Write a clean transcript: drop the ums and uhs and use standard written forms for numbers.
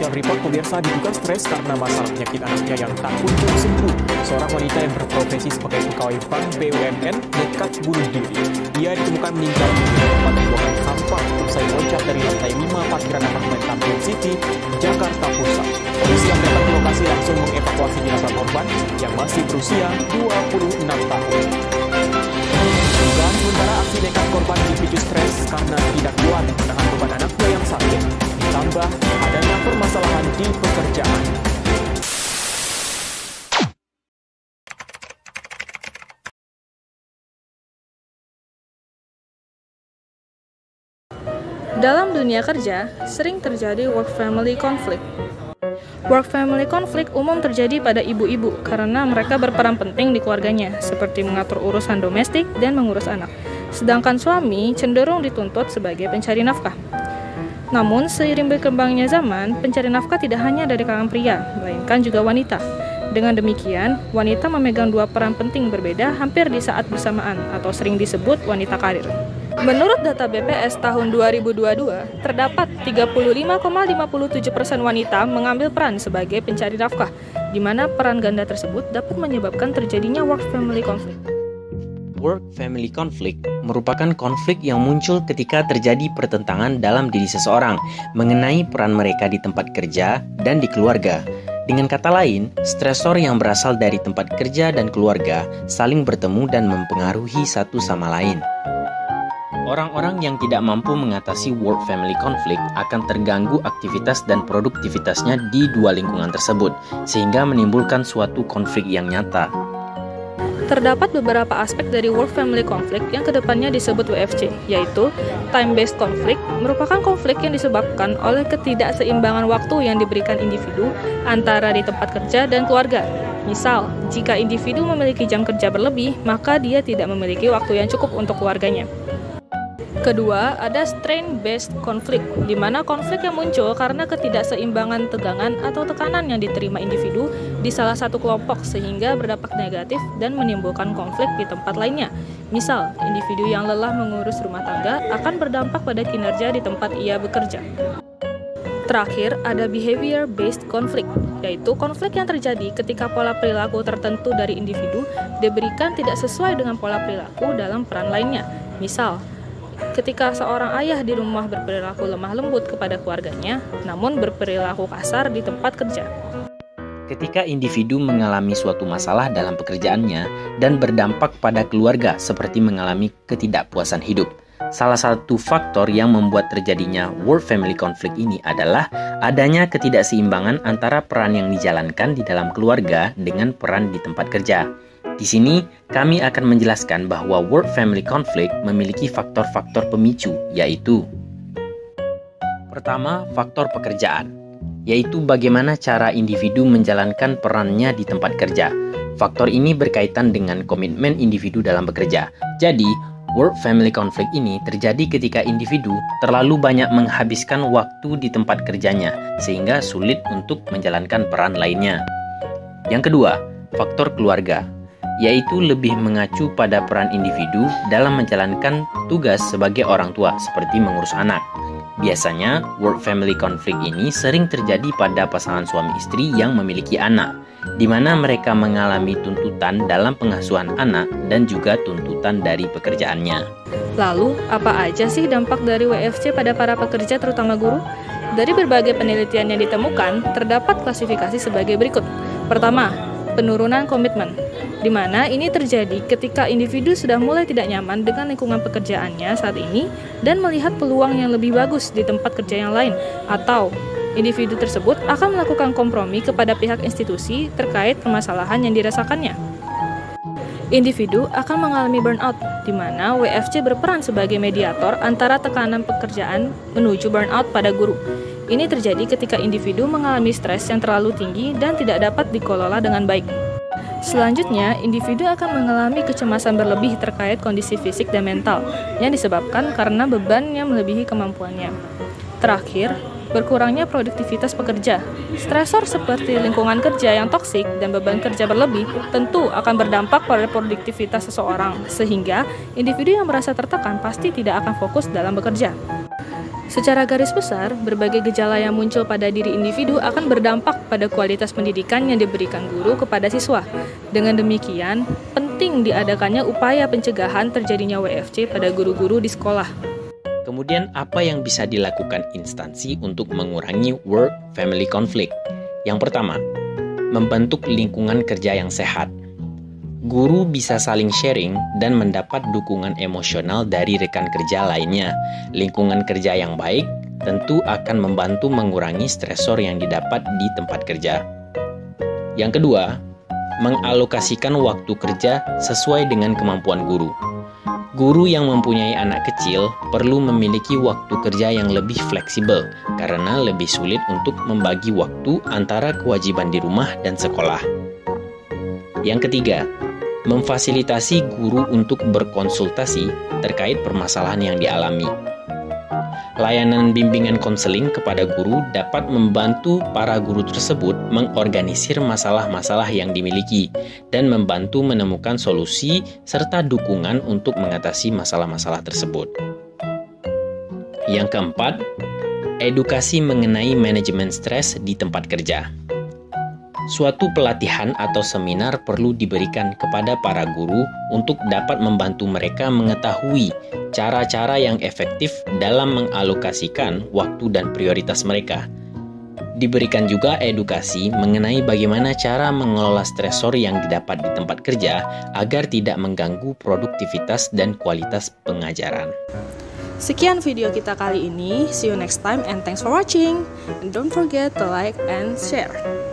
dalam report pemirsa diduga stres karena masalah penyakit anaknya yang tak kunjung sembuh. Seorang wanita yang berprofesi sebagai pegawai bank BUMN nekat bunuh diri. Ia ditemukan meninggal di tempat pembuangan sampah usai loncat dari lantai 5 parkiran apartemen Tamrin City, Jakarta Pusat. Polisi yang datang ke lokasi langsung mengevakuasi jenazah korban yang masih berusia 26 tahun. Dugaan sementara aksi nekat korban dipicu stres karena tidak kuat menahan beban anaknya yang sakit, ditambah adanya permasalahan di pekerjaan. Dalam dunia kerja, sering terjadi work-family conflict. Work-family conflict umum terjadi pada ibu-ibu karena mereka berperan penting di keluarganya, seperti mengatur urusan domestik dan mengurus anak. Sedangkan suami cenderung dituntut sebagai pencari nafkah. Namun, seiring berkembangnya zaman, pencari nafkah tidak hanya dari kalangan pria, melainkan juga wanita. Dengan demikian, wanita memegang dua peran penting berbeda hampir di saat bersamaan, atau sering disebut wanita karir. Menurut data BPS tahun 2022, terdapat 35,57% wanita mengambil peran sebagai pencari nafkah, di mana peran ganda tersebut dapat menyebabkan terjadinya work-family conflict. Work-family conflict merupakan konflik yang muncul ketika terjadi pertentangan dalam diri seseorang mengenai peran mereka di tempat kerja dan di keluarga. Dengan kata lain, stresor yang berasal dari tempat kerja dan keluarga saling bertemu dan mempengaruhi satu sama lain. Orang-orang yang tidak mampu mengatasi work-family conflict akan terganggu aktivitas dan produktivitasnya di dua lingkungan tersebut, sehingga menimbulkan suatu konflik yang nyata. Terdapat beberapa aspek dari work-family conflict yang kedepannya disebut WFC, yaitu time-based conflict, merupakan konflik yang disebabkan oleh ketidakseimbangan waktu yang diberikan individu antara di tempat kerja dan keluarga. Misal, jika individu memiliki jam kerja berlebih, maka dia tidak memiliki waktu yang cukup untuk keluarganya. Kedua, ada strain-based conflict, di mana konflik yang muncul karena ketidakseimbangan tegangan atau tekanan yang diterima individu di salah satu kelompok sehingga berdampak negatif dan menimbulkan konflik di tempat lainnya. Misal, individu yang lelah mengurus rumah tangga akan berdampak pada kinerja di tempat ia bekerja. Terakhir, ada behavior-based conflict, yaitu konflik yang terjadi ketika pola perilaku tertentu dari individu diberikan tidak sesuai dengan pola perilaku dalam peran lainnya. Misal, ketika seorang ayah di rumah berperilaku lemah lembut kepada keluarganya, namun berperilaku kasar di tempat kerja. Ketika individu mengalami suatu masalah dalam pekerjaannya dan berdampak pada keluarga seperti mengalami ketidakpuasan hidup. Salah satu faktor yang membuat terjadinya work-family conflict ini adalah adanya ketidakseimbangan antara peran yang dijalankan di dalam keluarga dengan peran di tempat kerja. Di sini, kami akan menjelaskan bahwa work-family conflict memiliki faktor-faktor pemicu, yaitu pertama, faktor pekerjaan, yaitu bagaimana cara individu menjalankan perannya di tempat kerja. Faktor ini berkaitan dengan komitmen individu dalam bekerja. Jadi, work-family conflict ini terjadi ketika individu terlalu banyak menghabiskan waktu di tempat kerjanya, sehingga sulit untuk menjalankan peran lainnya. Yang kedua, faktor keluarga, yaitu lebih mengacu pada peran individu dalam menjalankan tugas sebagai orang tua seperti mengurus anak. Biasanya, work-family conflict ini sering terjadi pada pasangan suami istri yang memiliki anak, di mana mereka mengalami tuntutan dalam pengasuhan anak dan juga tuntutan dari pekerjaannya. Lalu, apa aja sih dampak dari WFC pada para pekerja terutama guru? Dari berbagai penelitian yang ditemukan, terdapat klasifikasi sebagai berikut. Pertama, penurunan komitmen, di mana ini terjadi ketika individu sudah mulai tidak nyaman dengan lingkungan pekerjaannya saat ini dan melihat peluang yang lebih bagus di tempat kerja yang lain, atau individu tersebut akan melakukan kompromi kepada pihak institusi terkait permasalahan yang dirasakannya. Individu akan mengalami burnout, di mana WFC berperan sebagai mediator antara tekanan pekerjaan menuju burnout pada guru. Ini terjadi ketika individu mengalami stres yang terlalu tinggi dan tidak dapat dikelola dengan baik. Selanjutnya, individu akan mengalami kecemasan berlebih terkait kondisi fisik dan mental yang disebabkan karena beban yang melebihi kemampuannya. Terakhir, berkurangnya produktivitas pekerja. Stresor seperti lingkungan kerja yang toksik dan beban kerja berlebih tentu akan berdampak pada produktivitas seseorang, sehingga individu yang merasa tertekan pasti tidak akan fokus dalam bekerja. Secara garis besar, berbagai gejala yang muncul pada diri individu akan berdampak pada kualitas pendidikan yang diberikan guru kepada siswa. Dengan demikian, penting diadakannya upaya pencegahan terjadinya WFC pada guru-guru di sekolah. Kemudian, apa yang bisa dilakukan instansi untuk mengurangi work-family conflict? Yang pertama, membentuk lingkungan kerja yang sehat. Guru bisa saling sharing dan mendapat dukungan emosional dari rekan kerja lainnya. Lingkungan kerja yang baik tentu akan membantu mengurangi stresor yang didapat di tempat kerja. Yang kedua, mengalokasikan waktu kerja sesuai dengan kemampuan guru. Guru yang mempunyai anak kecil perlu memiliki waktu kerja yang lebih fleksibel karena lebih sulit untuk membagi waktu antara kewajiban di rumah dan sekolah. Yang ketiga, memfasilitasi guru untuk berkonsultasi terkait permasalahan yang dialami. Layanan bimbingan konseling kepada guru dapat membantu para guru tersebut mengorganisir masalah-masalah yang dimiliki dan membantu menemukan solusi serta dukungan untuk mengatasi masalah-masalah tersebut. Yang keempat, edukasi mengenai manajemen stres di tempat kerja. Suatu pelatihan atau seminar perlu diberikan kepada para guru untuk dapat membantu mereka mengetahui cara-cara yang efektif dalam mengalokasikan waktu dan prioritas mereka. Diberikan juga edukasi mengenai bagaimana cara mengelola stresor yang didapat di tempat kerja agar tidak mengganggu produktivitas dan kualitas pengajaran. Sekian video kita kali ini. See you next time and thanks for watching. And don't forget to like and share.